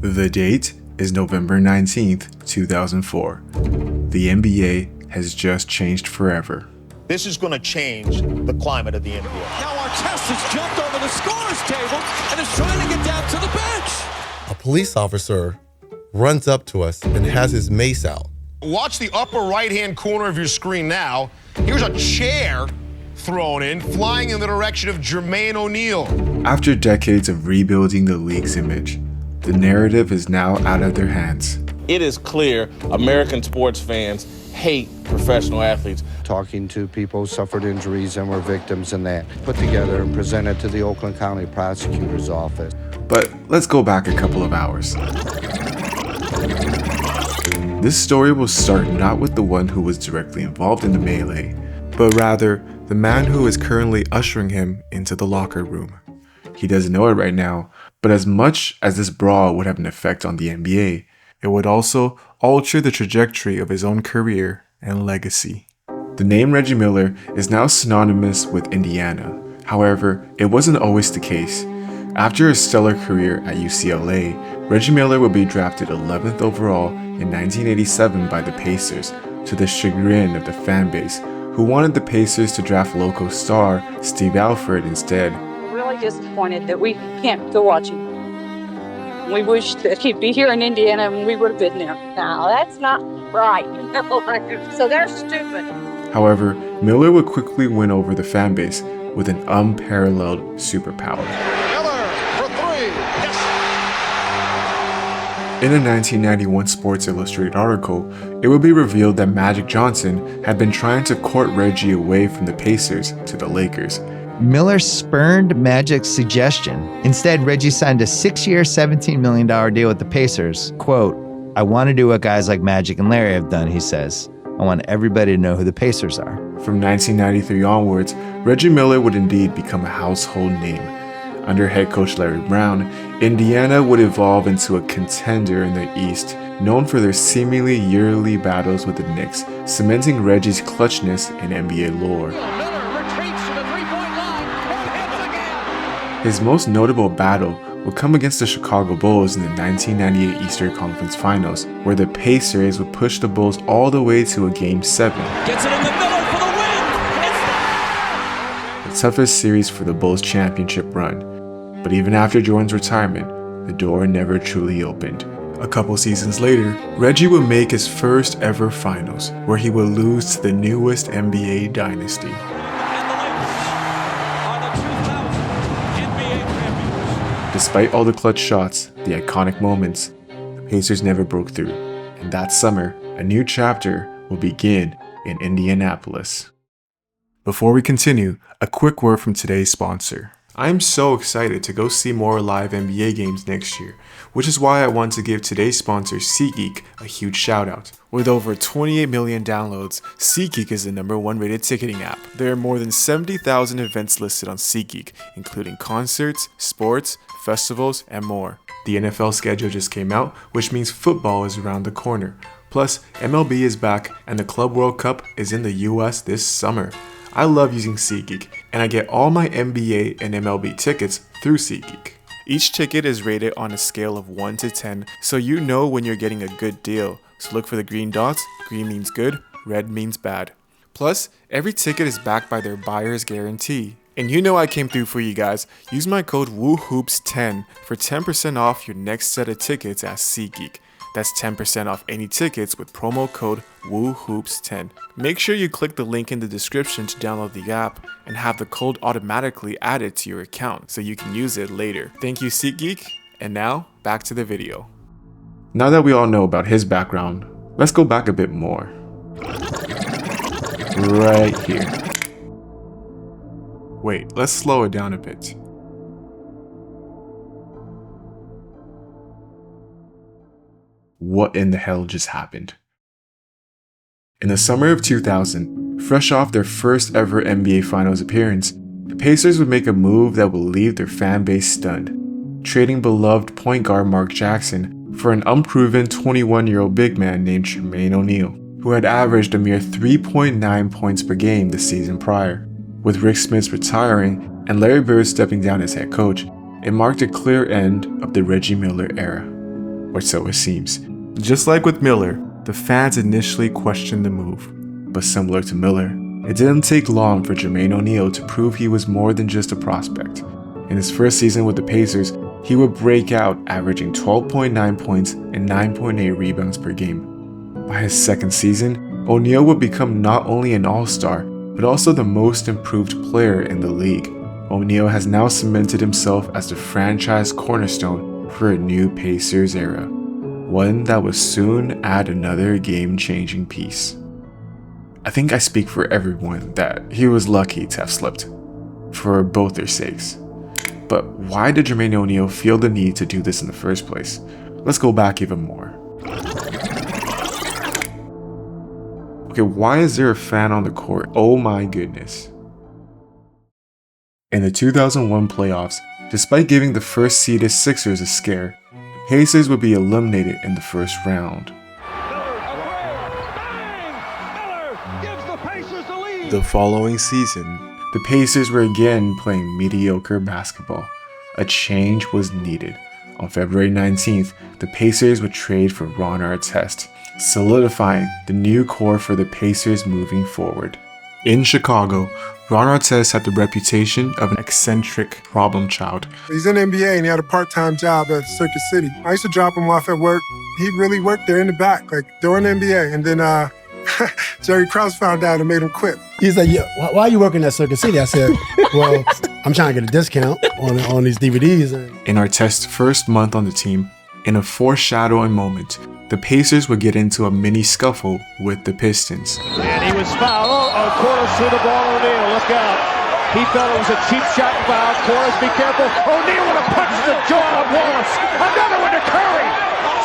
The date is November 19th, 2004. The NBA has just changed forever. This is going to change the climate of the NBA. Now Artest has jumped over the scorer's table and is trying to get down to the bench. A police officer runs up to us and has his mace out. Watch the upper right-hand corner of your screen now. Here's a chair thrown in, flying in the direction of Jermaine O'Neal. After decades of rebuilding the league's image, the narrative is now out of their hands. It is clear American sports fans hate professional athletes. Talking to people who suffered injuries and were victims and that, put together and presented to the Oakland County Prosecutor's Office. But let's go back a couple of hours. This story will start not with the one who was directly involved in the melee, but rather the man who is currently ushering him into the locker room. He doesn't know it right now, but as much as this brawl would have an effect on the NBA, it would also alter the trajectory of his own career and legacy. The name Reggie Miller is now synonymous with Indiana. However, it wasn't always the case. After a stellar career at UCLA, Reggie Miller would be drafted 11th overall in 1987 by the Pacers, to the chagrin of the fan base, who wanted the Pacers to draft local star Steve Alford instead. Really disappointed that we can't go watch him. We wish that he'd be here in Indiana and we would have been there. No, that's not right. So they're stupid. However, Miller would quickly win over the fan base with an unparalleled superpower. Miller for three. Yes. In a 1991 Sports Illustrated article, it would be revealed that Magic Johnson had been trying to court Reggie away from the Pacers to the Lakers. Miller spurned Magic's suggestion. Instead, Reggie signed a 6-year, $17 million deal with the Pacers. Quote, "I want to do what guys like Magic and Larry have done," he says. "I want everybody to know who the Pacers are." From 1993 onwards, Reggie Miller would indeed become a household name. Under head coach Larry Brown, Indiana would evolve into a contender in the East, known for their seemingly yearly battles with the Knicks, cementing Reggie's clutchness in NBA lore. His most notable battle would come against the Chicago Bulls in the 1998 Eastern Conference Finals, where the Pacers would push the Bulls all the way to a Game 7. Gets it in the middle for the win. The toughest series for the Bulls' championship run. But even after Jordan's retirement, the door never truly opened. A couple seasons later, Reggie would make his first ever finals, where he would lose to the newest NBA dynasty. Despite all the clutch shots, the iconic moments, the Pacers never broke through. And that summer, a new chapter will begin in Indianapolis. Before we continue, a quick word from today's sponsor. I'm so excited to go see more live NBA games next year, which is why I want to give today's sponsor SeatGeek a huge shout out. With over 28 million downloads, SeatGeek is the #1 rated ticketing app. There are more than 70,000 events listed on SeatGeek, including concerts, sports, festivals, and more. The NFL schedule just came out, which means football is around the corner. Plus, MLB is back and the Club World Cup is in the US this summer. I love using SeatGeek, and I get all my NBA and MLB tickets through SeatGeek. Each ticket is rated on a scale of 1 to 10, so you know when you're getting a good deal. So look for the green dots. Green means good, red means bad. Plus, every ticket is backed by their buyer's guarantee. And you know I came through for you guys. Use my code WooHoops10 for 10% off your next set of tickets at SeatGeek. That's 10% off any tickets with promo code WooHoops10. Make sure you click the link in the description to download the app and have the code automatically added to your account so you can use it later. Thank you, SeatGeek. And now, back to the video. Now that we all know about his background, let's go back a bit more. Right here. Wait, let's slow it down a bit. What in the hell just happened? In the summer of 2000, fresh off their first ever NBA Finals appearance, the Pacers would make a move that will leave their fan base stunned, trading beloved point guard Mark Jackson for an unproven 21-year-old big man named Jermaine O'Neal, who had averaged a mere 3.9 points per game the season prior. With Rick Smits retiring and Larry Bird stepping down as head coach, it marked a clear end of the Reggie Miller era. or so it seems. Just like with Miller, the fans initially questioned the move. But similar to Miller, it didn't take long for Jermaine O'Neal to prove he was more than just a prospect. In his first season with the Pacers, he would break out, averaging 12.9 points and 9.8 rebounds per game. By his second season, O'Neal would become not only an all-star, but also the most improved player in the league. O'Neal has now cemented himself as the franchise cornerstone for a new Pacers era, one that would soon add another game-changing piece. I think I speak for everyone that he was lucky to have slipped, for both their sakes. But why did Jermaine O'Neal feel the need to do this in the first place? Let's go back even more. Okay, why is there a fan on the court? Oh my goodness. In the 2001 playoffs, despite giving the first-seeded Sixers a scare, the Pacers would be eliminated in the first round. The following season, the Pacers were again playing mediocre basketball. A change was needed. On February 19th, the Pacers would trade for Ron Artest, solidifying the new core for the Pacers moving forward. In Chicago, Ron Artest had the reputation of an eccentric problem child. He's in the NBA and he had a part-time job at Circuit City. I used to drop him off at work. He really worked there in the back, like during the NBA. And then Jerry Krause found out and made him quit. He's like, yeah, why are you working at Circuit City? I said, well, I'm trying to get a discount on these DVDs. In Artest's first month on the team, in a foreshadowing moment, the Pacers would get into a mini scuffle with the Pistons. And he was fouled. Oh, Corliss threw the ball. O'Neal, look out. He felt it was a cheap shot and foul. Corliss, be careful. O'Neal with a punch to the jaw of Wallace. Another one to Curry.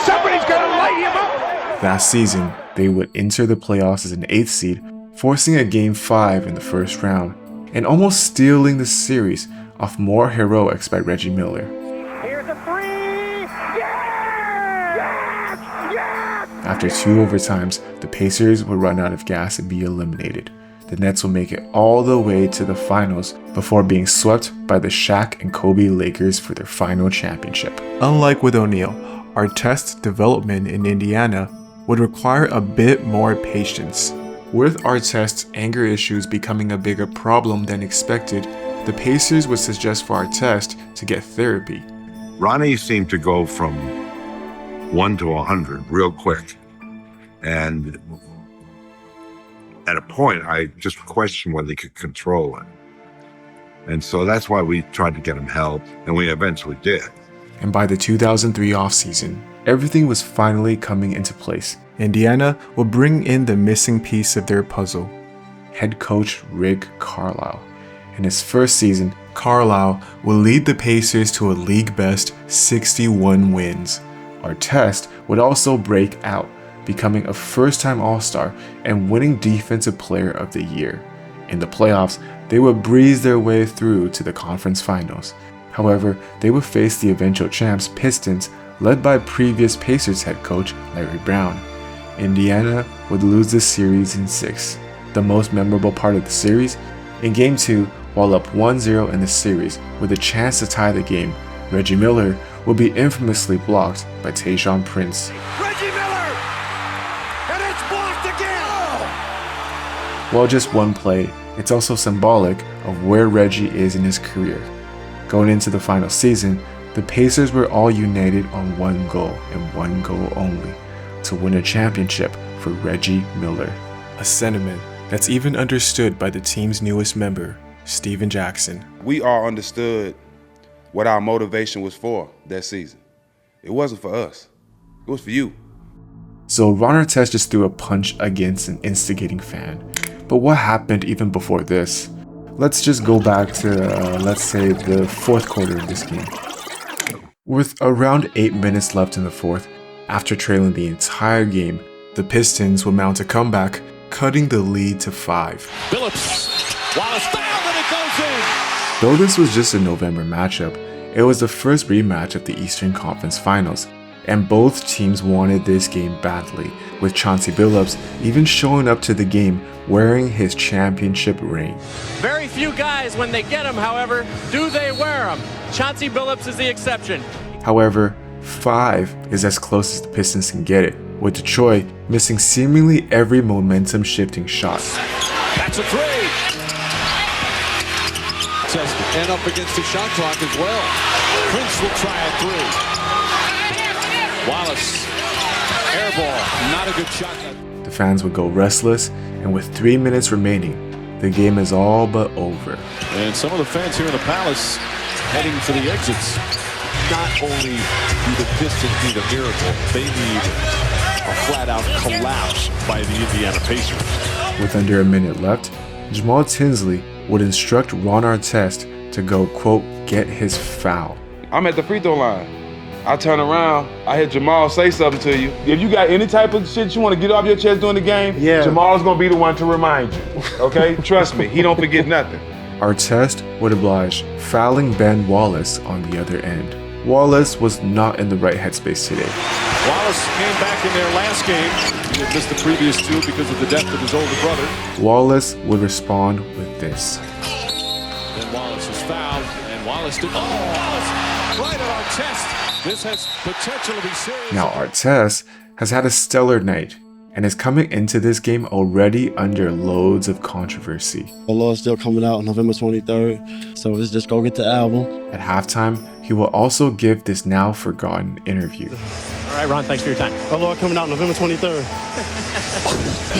Somebody's going to light him up. That season, they would enter the playoffs as an 8th seed, forcing a Game 5 in the first round, and almost stealing the series off more heroics by Reggie Miller. Here's a three. Yes! Yes! After 2 overtimes, the Pacers would run out of gas and be eliminated. The Nets will make it all the way to the finals before being swept by the Shaq and Kobe Lakers for their final championship. Unlike with O'Neal, Artest's development in Indiana would require a bit more patience. With Artest's anger issues becoming a bigger problem than expected, the Pacers would suggest for Artest to get therapy. Ronnie seemed to go from 1 to 100 real quick. And at a point, I just questioned whether he could control it. And so that's why we tried to get him help, and we eventually did. And by the 2003 offseason, everything was finally coming into place. Indiana will bring in the missing piece of their puzzle, head coach Rick Carlisle. In his first season, Carlisle will lead the Pacers to a league-best 61 wins. Artest would also break out, becoming a first-time All-Star and winning Defensive Player of the Year. In the playoffs, they would breeze their way through to the conference finals. However, they would face the eventual champs Pistons, led by previous Pacers head coach Larry Brown. Indiana would lose the series in 6. The most memorable part of the series? In Game 2, while up 1-0 in the series with a chance to tie the game, Reggie Miller would be infamously blocked by Tayshaun Prince. Reggie Miller! And it's blocked again! While just one play, it's also symbolic of where Reggie is in his career. Going into the final season, the Pacers were all united on one goal and one goal only: to win a championship for Reggie Miller. A sentiment that's even understood by the team's newest member, Steven Jackson. We all understood what our motivation was for that season. It wasn't for us. It was for you. So Ron Artest just threw a punch against an instigating fan. But what happened even before this? Let's just go back to, let's say, the fourth quarter of this game. With around 8 minutes left in the fourth, after trailing the entire game, the Pistons would mount a comeback, cutting the lead to 5. Phillips, Wallace fouled and it goes in. Though this was just a November matchup, it was the first rematch of the Eastern Conference Finals, and both teams wanted this game badly, with Chauncey Billups even showing up to the game wearing his championship ring. Very few guys, when they get them, however, do they wear them. Chauncey Billups is the exception. However, 5 is as close as the Pistons can get it, with Detroit missing seemingly every momentum-shifting shot. That's a three. And up against the shot clock as well. Prince will try a three. Wallace, air ball, not a good shot. The fans would go restless, and with 3 minutes remaining, the game is all but over. And some of the fans here in the Palace heading for the exits. Not only do the Pistons need a miracle, they need a flat-out collapse by the Indiana Pacers. With under a minute left, Jamal Tinsley would instruct Ron Artest to go, quote, get his foul. I'm at the free throw line. I turn around, I hear Jamal say something to you. If you got any type of shit you want to get off your chest during the game, Jamal's gonna be the one to remind you, okay? Trust me, he don't forget nothing. Artest would oblige, fouling Ben Wallace on the other end. Wallace was not in the right headspace today. Wallace came back in their last game. He had missed the previous two because of the death of his older brother. Wallace would respond with this. Then Wallace is fouled, and Wallace did. Oh, Wallace right at Artest. This has potential to be serious. Now Artest has had a stellar night and is coming into this game already under loads of controversy. The law is still coming out on November 23rd, so let's just go get the album. At halftime, he will also give this now forgotten interview. All right, Ron, thanks for your time. The law coming out November 23rd.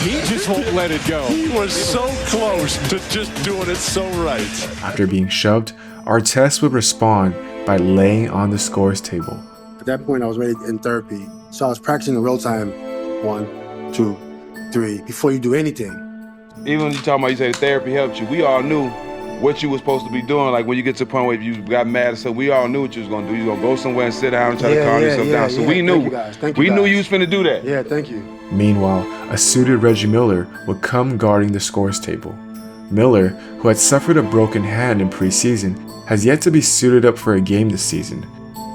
He just won't let it go. He was so close to just doing it so right. After being shoved, Artest would respond by laying on the scores table. At that point, I was ready in therapy. So I was practicing in real time. 1, 2, 3, before you do anything. Even when you talking about, you say therapy helped you, we all knew what you were supposed to be doing. Like when you get to the point where you got mad, so we all knew what you was gonna do. You was gonna go somewhere and sit down and try to calm yourself down. So we knew. We knew you was finna do that. Yeah, thank you. Meanwhile, a suited Reggie Miller would come guarding the scores table. Miller, who had suffered a broken hand in preseason, has yet to be suited up for a game this season.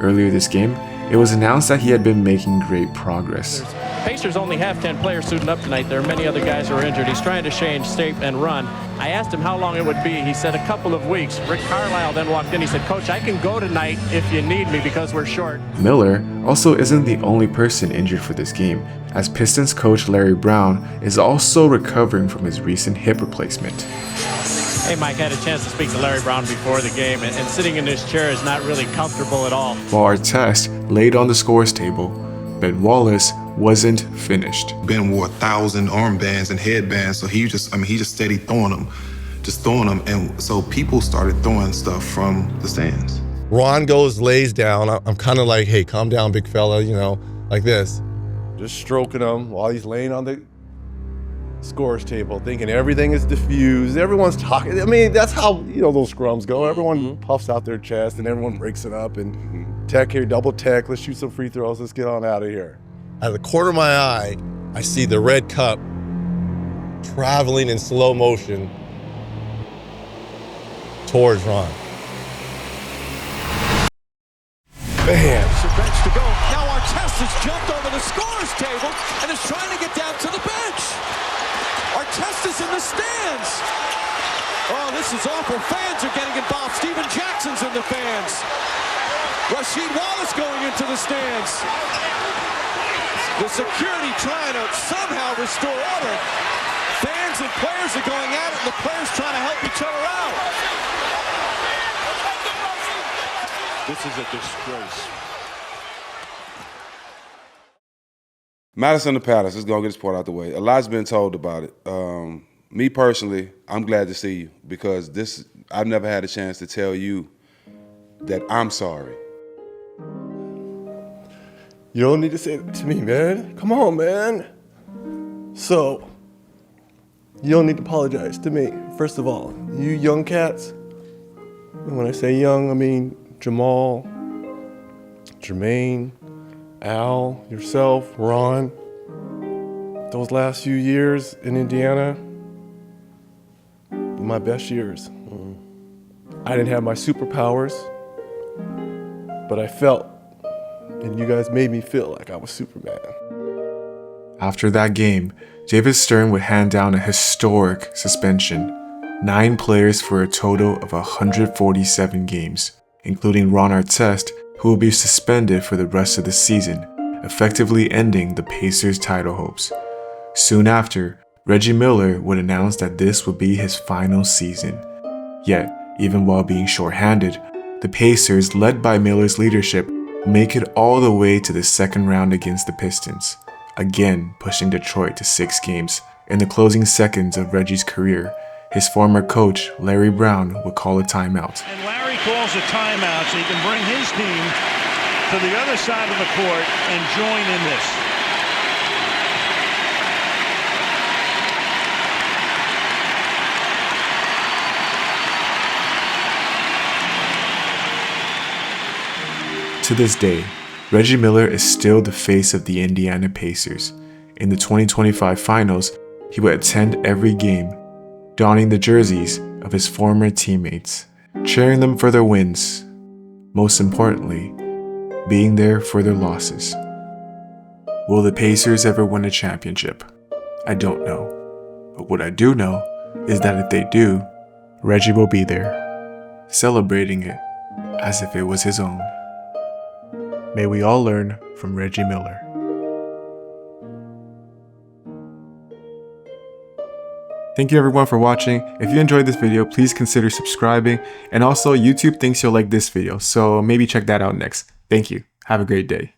Earlier this game, it was announced that he had been making great progress. Pacers only have 10 players suiting up tonight. There are many other guys who are injured. He's trying to change shape and run. I asked him how long it would be. He said a couple of weeks. Rick Carlisle then walked in. He said, Coach, I can go tonight if you need me because we're short. Miller also isn't the only person injured for this game, as Pistons coach Larry Brown is also recovering from his recent hip replacement. Hey, Mike, I had a chance to speak to Larry Brown before the game, and sitting in this chair is not really comfortable at all. While Artest laid on the scores table, Ben Wallace wasn't finished. Ben wore 1,000 armbands and headbands, so he just steady throwing them, and so people started throwing stuff from the stands. Ron goes, lays down. I'm kind of like, hey, calm down, big fella, like this. Just stroking him while he's laying on the scores table, thinking everything is diffused. Everyone's talking. I mean, that's how, those scrums go. Everyone puffs out their chest and everyone breaks it up and tech here, double tech, let's shoot some free throws, let's get on out of here. Out of the corner of my eye, I see the red cup traveling in slow motion towards Ron. Bam! The bench to go. Now Artest has jumped over the scorer's table and is trying to get down to the bench. Artest is in the stands. Oh, this is awful. Fans are getting involved. Steven Jackson's in the fans. Rasheed Wallace going into the stands. The security trying to somehow restore order. Fans and players are going at it, and the players trying to help each other out. This is a disgrace. Malice in the Palace, let's go get this part out the way. A lot's been told about it. Me personally, I'm glad to see you because I've never had a chance to tell you that I'm sorry. You don't need to say that to me, man. Come on, man. So, you don't need to apologize to me. First of all, you young cats, and when I say young, I mean Jamal, Jermaine, Al, yourself, Ron. Those last few years in Indiana were my best years. I didn't have my superpowers, but I felt, and you guys made me feel like I was Superman. After that game, David Stern would hand down a historic suspension, 9 players for a total of 147 games, including Ron Artest, who will be suspended for the rest of the season, effectively ending the Pacers' title hopes. Soon after, Reggie Miller would announce that this would be his final season. Yet, even while being shorthanded, the Pacers, led by Miller's leadership, make it all the way to the second round against the Pistons, again pushing Detroit to 6 games. In the closing seconds of Reggie's career, his former coach, Larry Brown, would call a timeout. And Larry calls a timeout so he can bring his team to the other side of the court and join in this. To this day, Reggie Miller is still the face of the Indiana Pacers. In the 2025 finals, he would attend every game, donning the jerseys of his former teammates, cheering them for their wins, most importantly, being there for their losses. Will the Pacers ever win a championship? I don't know. But what I do know is that if they do, Reggie will be there, celebrating it as if it was his own. May we all learn from Reggie Miller. Thank you everyone for watching. If you enjoyed this video, please consider subscribing. And also, YouTube thinks you'll like this video, so maybe check that out next. Thank you. Have a great day.